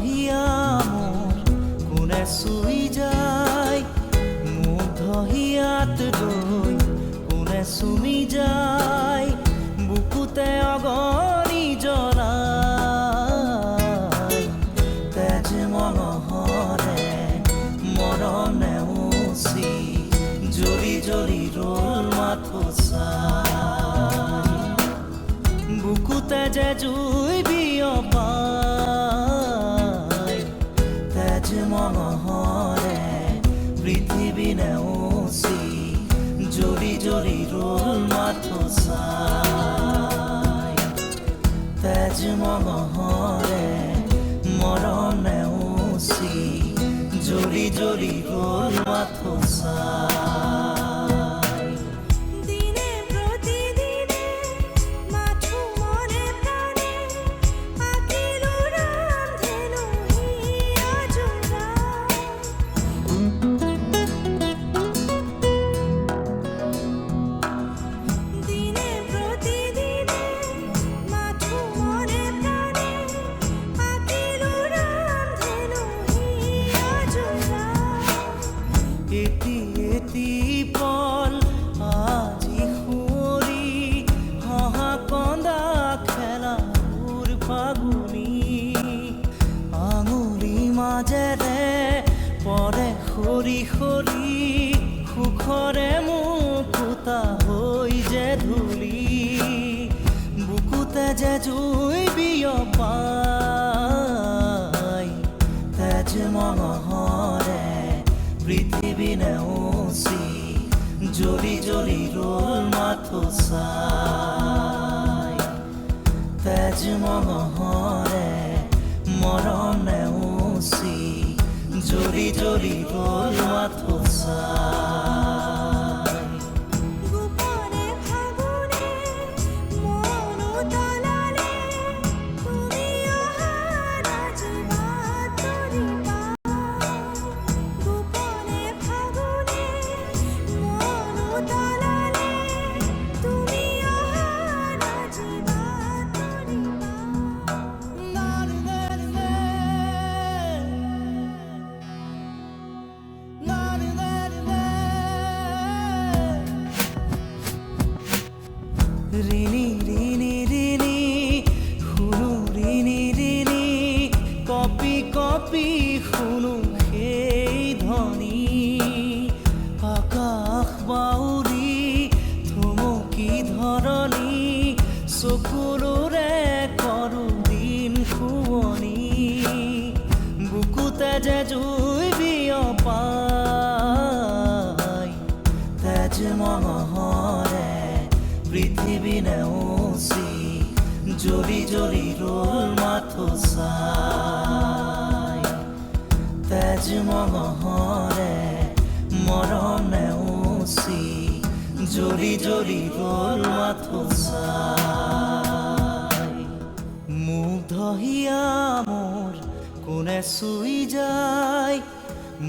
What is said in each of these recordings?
হিয়া মোৰ কোনে চুই যায়, মুগ্ধ হিয়াত ৰৈ কোনে চুমি যায়, বুকুতে অগণি জ্বলাই। তেজ মঙহৰে মৰম নেওচি জ্বলি জ্বলি ৰ'ল মাথোচাই, বুকুতে যে জুই বিয়পাই। তেজ মঙহৰে পৃথিৱী নেওচি জ্বলি জ্বলি ৰ'ল মাথোচাই, তেজ মঙহৰে মৰম নেওচি জ্বলি জ্বলি ৰ'ল মাথোচাই। দিনে প্ৰতিদিনে মাথো মনে প্ৰাণে আঁকিলো ৰামধেনু হিয়া জোৰা। দিনে প্ৰতিদিনে মাথো মনে প্ৰাণে আঁকিলো ৰামধেনু হিয়া জোৰা। এটি এটি পল আজি সুঁৱৰি হহা কন্দা খেলা সুৰ ফাগুনি, আঙুলি মাজেৰে পৰে সৰি সৰি সুখৰে মুকুতা হৈ যে ধূলি, বুকুতে যে জুই বিয়পাই। তেজ মঙহৰে পৃথিৱী নেওচি জ্বলি জ্বলি ৰ'ল মাথোচাই, তেজ মঙহৰে মৰম নেওচি জ্বলি জ্বলি ৰ'ল মাথোচাই। গোপনে ফাগুনে মন উতলালে তুমি অহা আজি বাতৰি পা। গোপনে ফাগুনে মন উতলালে তুমি অহা আজি বাতৰি ৰিণি ৰিণি ৰিণি শুনো ৰিণি ৰিণি, কপি কপি শুনো সেই ধ্বনি, আকাশ বাউৰি থমকি ধৰণি, চকুলোৰে কৰো দিন শুৱনি, বুকুতে যে জুই বিয়পাই। তেজ মঙহৰে পৃথিৱী নেওচি জ্বলি জ্বলি ৰ'ল মাথোচাই, তেজ মঙহৰে মৰম নেওচি জ্বলি জ্বলি ৰ'ল মাথোচাই। মুগ্ধ হিয়া মোৰ কোনে চুই যায়,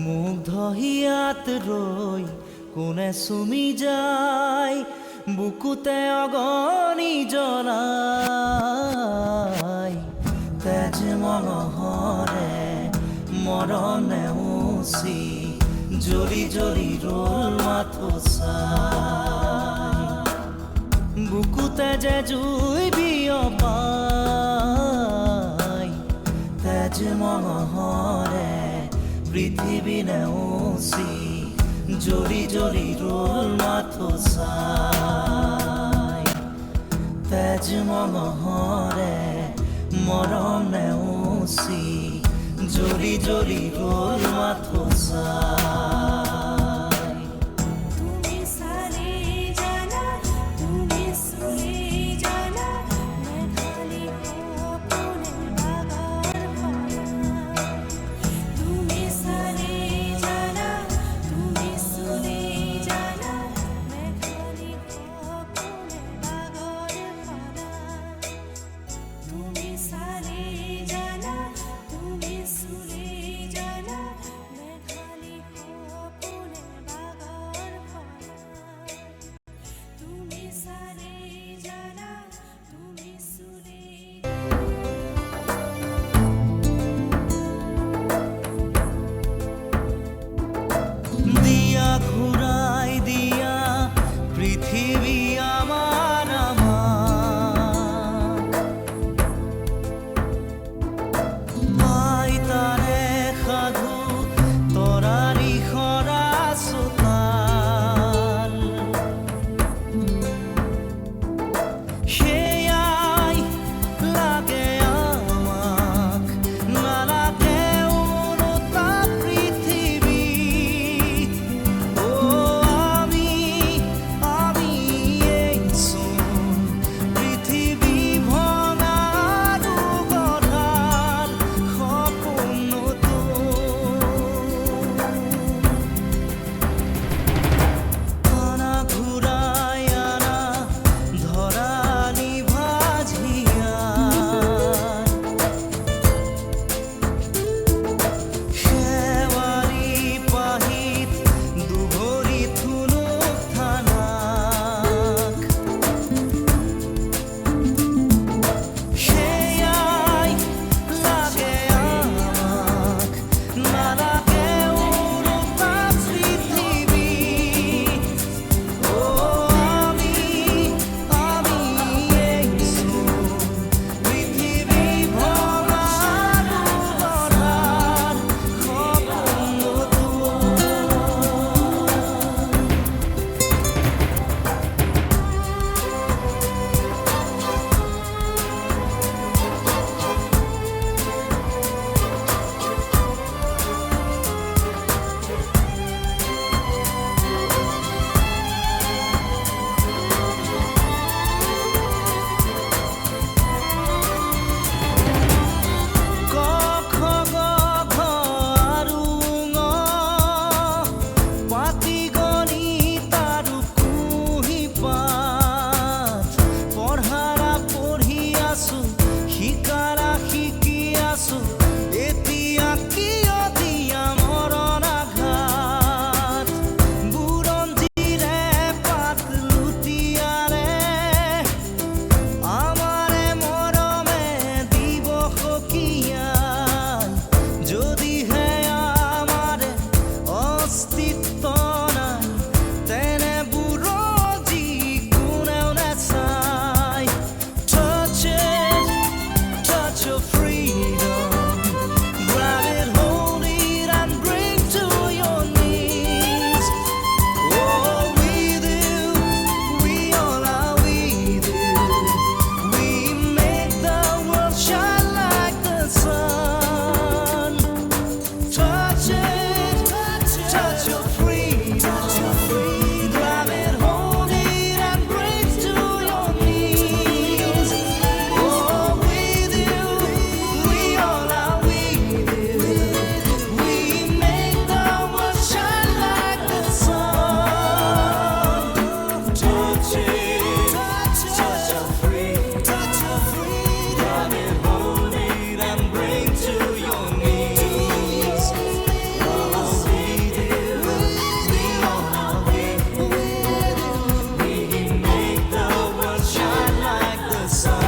মুগ্ধ হিয়াত ৰৈ কোনে চুমি যায়, বুকুতে অগণি জ্বলাই। তেজ মঙহৰে মৰম নেওচি জ্বলি জ্বলি ৰ'ল মাথোচাই, বুকুতে যে জুই বিয়পাই। তেজ মঙহৰে পৃথিৱী নেওচি জ্বলি জ্বলি ৰ'ল মাথোচাই, তেজ মঙহৰে মৰম নেওচি জ্বলি জ্বলি ৰ'ল মাথোচাই। তুমি চালে জানা তুমি চুলে জানা মেঘালী সপোনে বাগাৰ ভৰা। তুমি চালে জানা তুমি চুলে জানা মেঘালী সপোনে বাগাৰ ভৰা। তুমি চালে জানা তুমি চুলে জানা মেঘালী আছো এতিয়া কিয় দিয়া মৰণ আঘাত বুৰঞ্জীৰে পাত লুটিয়াৰে আমাৰে মৰমে দিব সকিয়াল যদিহে আমাৰে অস্তিত্ব নাই তেনে বুৰঞ্জী কোনেও নাচায় Touch it, touch your freedom. Grab it, hold it, and bring to your knees. Oh, with you, we all are with you. We make the world shine like the sun. Touch it, touch your freedom. Grab it, hold it, and bring to your knees. Oh, with you, we all are with you. We make the world shine like the sun. Touch it, touch your freedom. Grab it, hold it, and bring to your knees. Oh, with you, we all are with you. We make the world shine like the sun.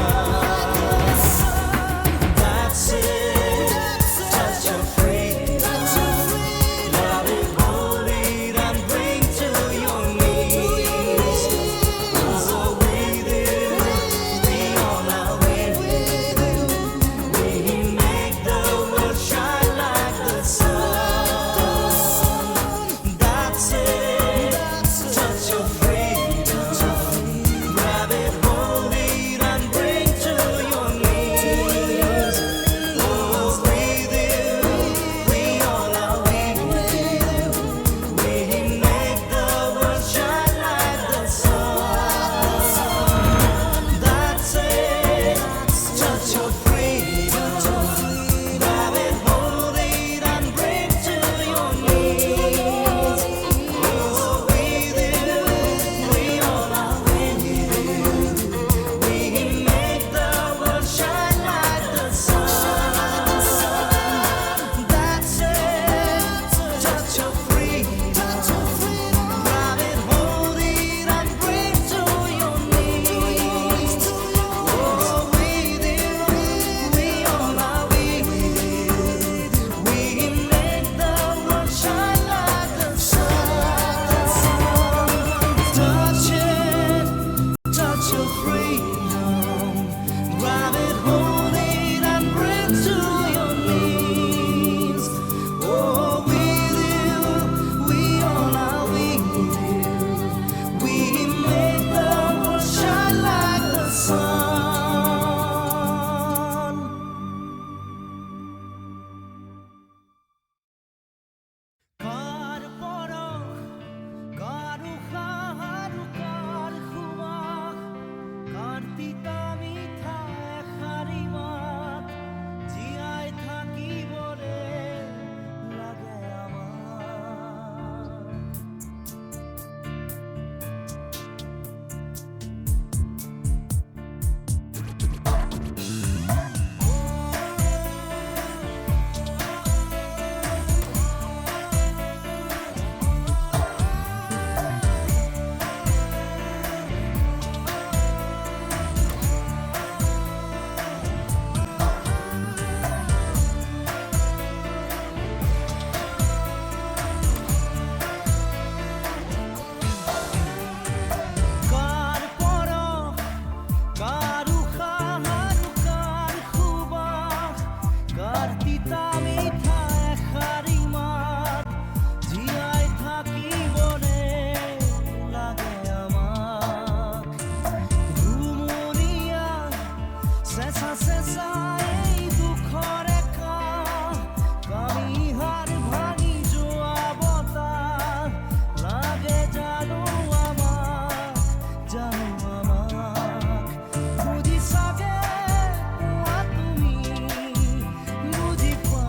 That's it. Touch your freedom. Love it, hold it, and bring to your knees. Oh, with you, we all are with you. We make the world shine like the sun. That's it. Touch your freedom. Grab it, hold it, and bring to your knees. Oh, with you, we all are with you. We make the world shine like the sun. That's it. Touch your freedom. Grab it, hold it, and bring to your knees. Oh, with you, we all are with you. We make the world shine like the sun. That's it. Touch your freedom. Grab it, hold it, and bring to your knees. Oh, with you, we all are with you. We make the world shine like the sun. Touch it, touch your freedom. Grab it, hold it, and bring to your knees. Oh, with you, we all are with you. We make the world shine like the sun. Kar porok, kar uhar, kar humah, kar tita mitha harimat, jiai thakibore lage amar. Kar porok, kar uhar, kar humah, kar tita mitha harimat, jiai thakibore lage amar. Rumuriya, sesa sesa ei dukhor eka, kami har bhangi joa botar, lage jano amak, jano amak. Bujhi sage poa tumi, bujhi pa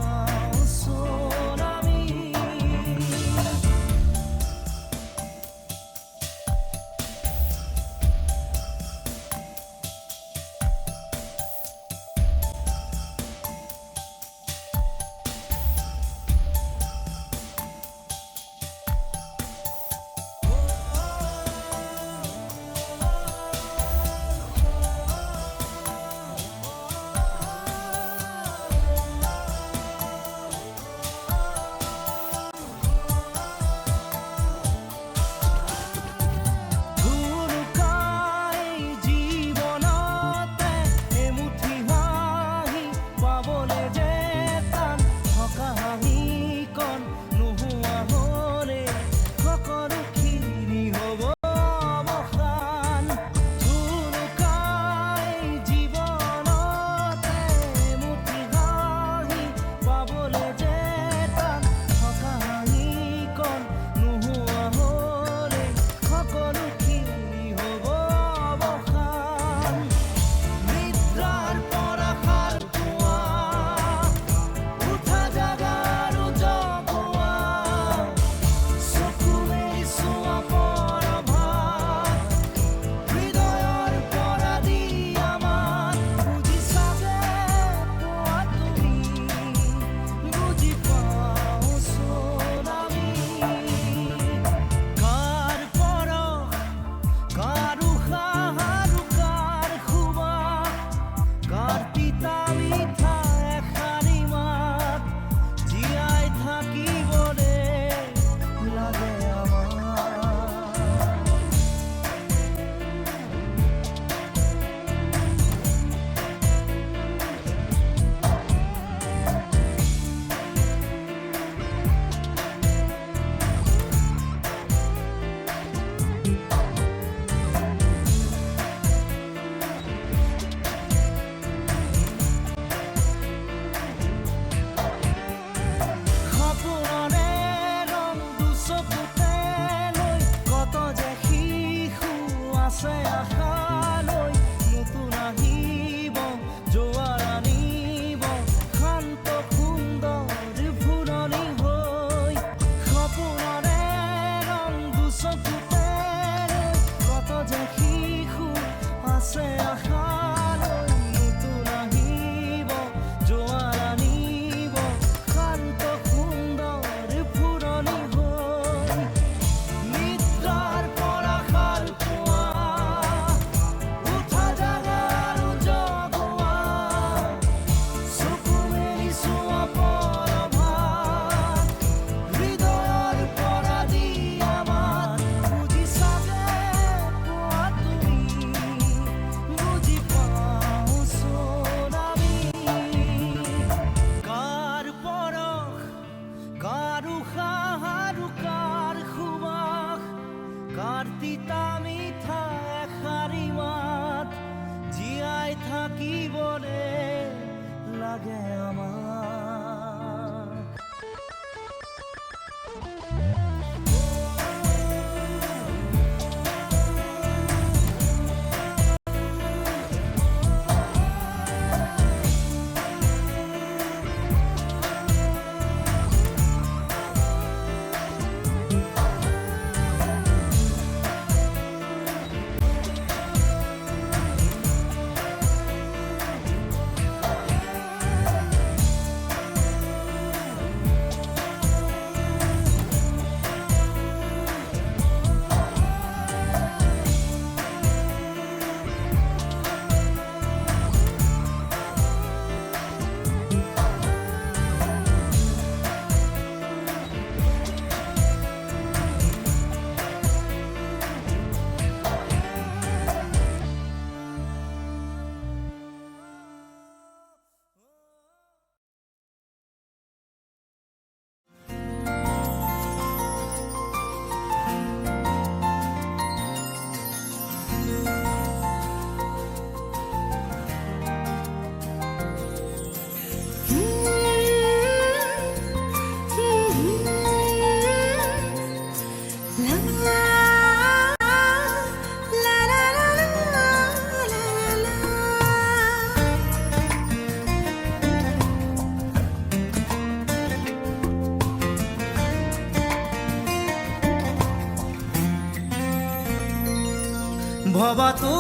ভবাতো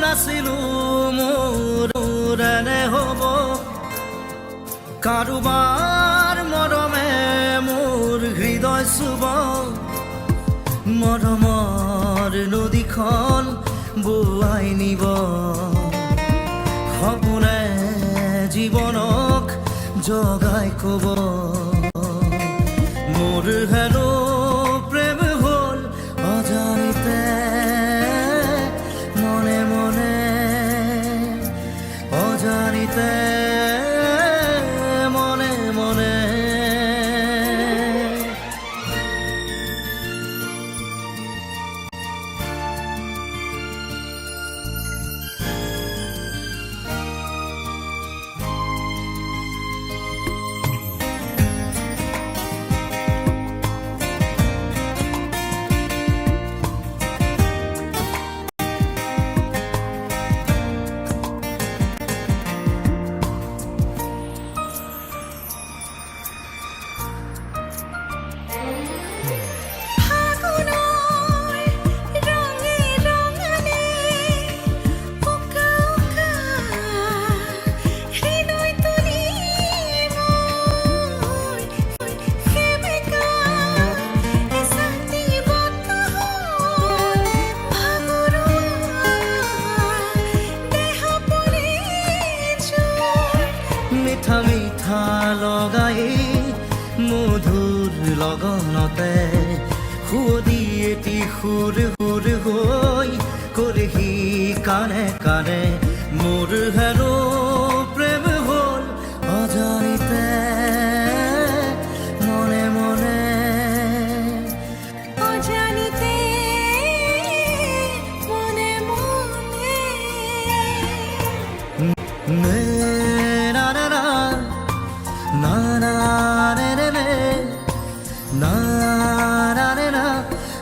নাছিলো মোৰ এনে হ'ব কাৰোবাৰ মৰমে মোৰ হৃদয় চুব মৰমৰ নদীখন বোৱাই নিব সপোনে জীৱনক জগাই কব মোৰ হেনো প্ৰেম হ'ল অজানিতে মনে মনে অজানিতে মনে মনে মিঠা মিঠা লগাই মধুৰ লগনতে সুদি এটি সুৰ সুৰ হৈ কৰিহি কানে কানে মোৰ হেনো প্ৰেম হ'ল অজানিতে মনে মনে অজানিতে মনে মনে নে না না না না না রে রে রে না না রে না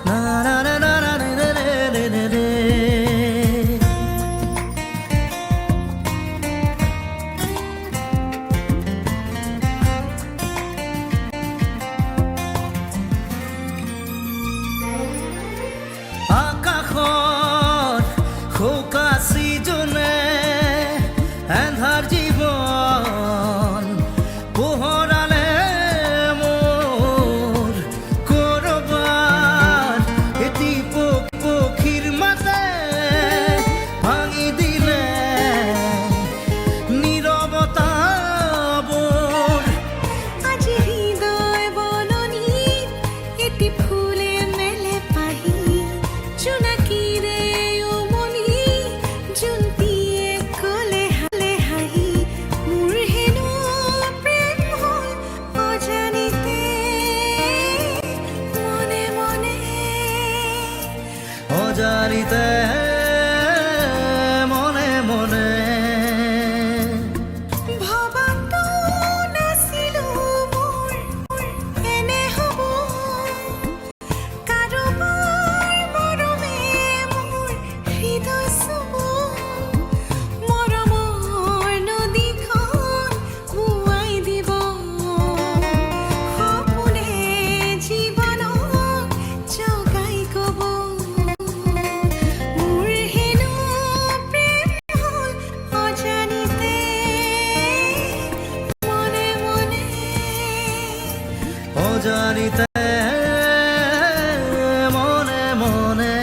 না না না না না রে রে রে রে রে আকাশত শোকাচি জোনে এন্ধাৰ জীৱন পোহৰালে মোৰ কৰবাত এটি পক্ষীৰ মাতে ভাঙি দিলে নীৰৱতাবোৰ আজি হৃদয় বননিত এটি ফুলে মেলে পাহি জোনাকীৰে উমলি জোনটিয়ে ক'লে হালে হাঁহি মোৰ হেনো প্ৰেম হ'ল অজানিতে মনে মনে অজানিতে মনে মনে ভবাতো নাছিলো মোৰ এনে হ'ব কাৰোবাৰ মৰমে মোৰ হৃদয় চুব মৰমৰ নদীখন বোৱাই দিব সপোনে জীৱনক জগাই কব মোৰ হেনো প্ৰেম হ'ল অজানিতে মনে মনে অজানিতে মনে মনে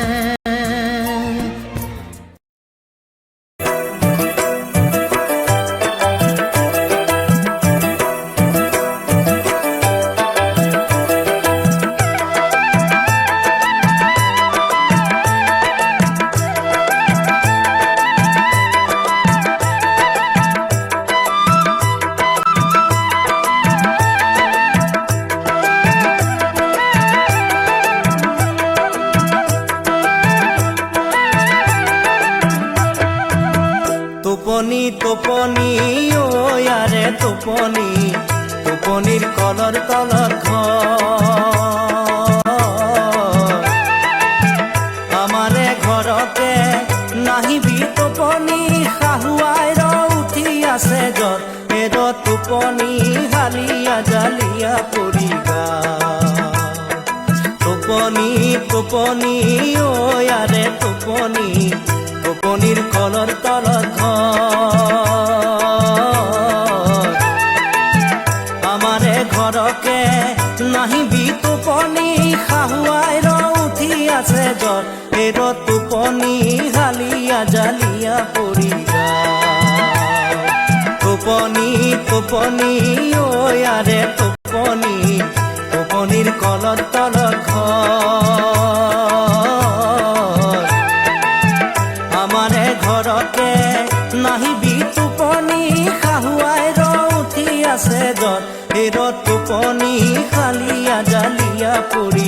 টোপনি টোপনি ও ইয়াৰে টোপনি টোপনিৰ কলৰ তলত ঘৰ আমাৰে ঘৰতে নাহিবি টোপনি শাহুৱাই ৰ উঠি আছে জ্বৰ এৰ টোপনি হালিয়া জালিয়া পৰি গা টোপনি টোপনি ও আরে টোপনি টোপনির কলর তলত ঘর আমারে ঘরকে নাহিবি টোপনি খাহুয়াই র উঠি আছে জ্বর এর টোপনি হালিয়া জালিয়া পড়ি টোপনি টোপনি ও আরে টোপনি টোপনির কলর তলত ঘর আমারে ঘরকে নাহিবি টোপনি খাহুয়াই র উঠি আছে জ্বর এর টোপনি খালিয়া জালিয়া পড়ি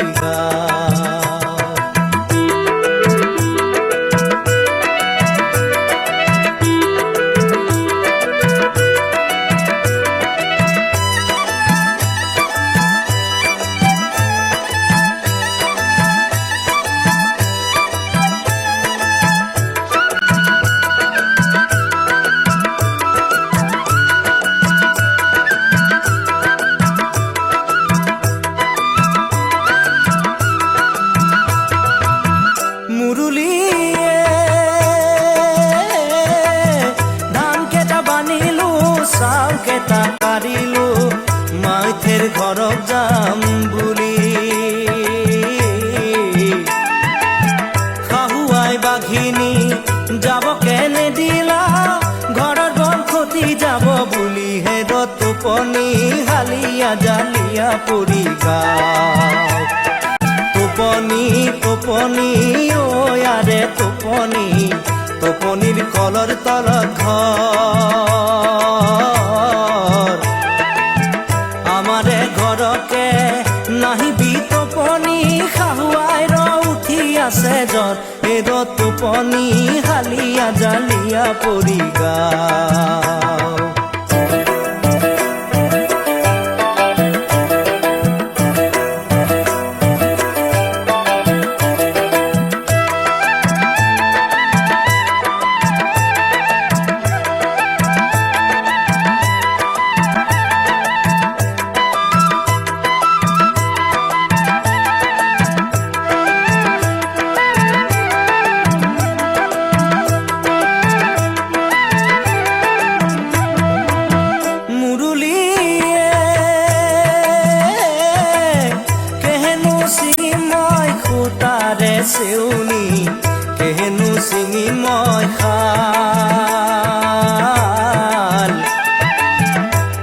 মুরুলিয়ে ধান কেটা বানিলু চাউল কেটা কাঢ়িলু মাইথের ঘরক যাম বুলি খাহুয়াই বাঘিনী যাব কেনে দিলা ঘৰৰ বন ক্ষতি যাব বুলি হেৰ টোপনি হালিয়া জালিয়া পৰি গাও টোপনি টোপনি ও আরে টোপনি টোপনির কলর তলত ঘর আমারে ঘরকে নাহিবি টোপনি খাহুয়াই র উঠি আছে জ্বর এর টোপনি হালিয়া জালিয়া পড়ি গাও সেউনি কেহেনু চিঙি মই খাল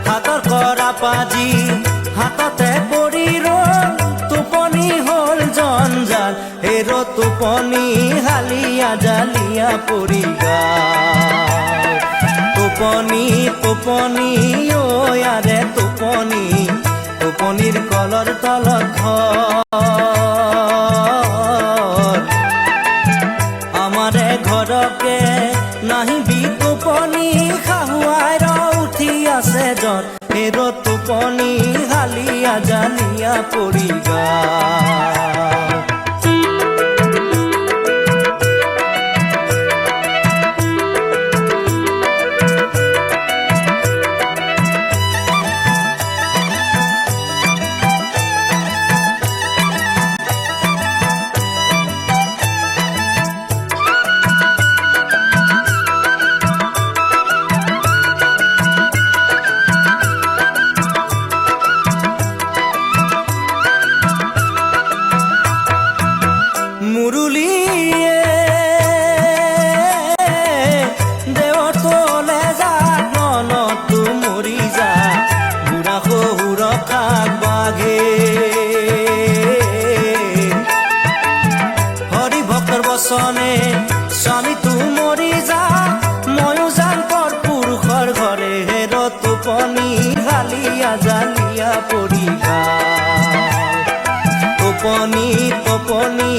হাতৰ কৰা পাজি হাততে পৰি টোপনি হ'ল জঞ্জাল হেৰ টোপনি হালিয়া জালিয়া পৰি গাও টোপনি টোপনি ও আৰে টোপনি টোপনিৰ কলৰ তলত ঘৰ আমারে ঘরকে নাহিবি টোপনি খাহুয়াই র উঠি আছে জ্বর এর টোপনি হালিয়া জালিয়া পড়ি গাও মুরুলিয়ে দেওর তোলে যাক ননতু মরি যা বুঢ়া শহুৰ কাক বাঘে হৰি ভক্তৰ বচনে স্বামীটো মৰি যা ময়ো যাম পৰ পুৰুষৰ ঘৰে হেৰ টোপনি হালিয়া জালিয়া পৰি গাও টোপনি টোপনি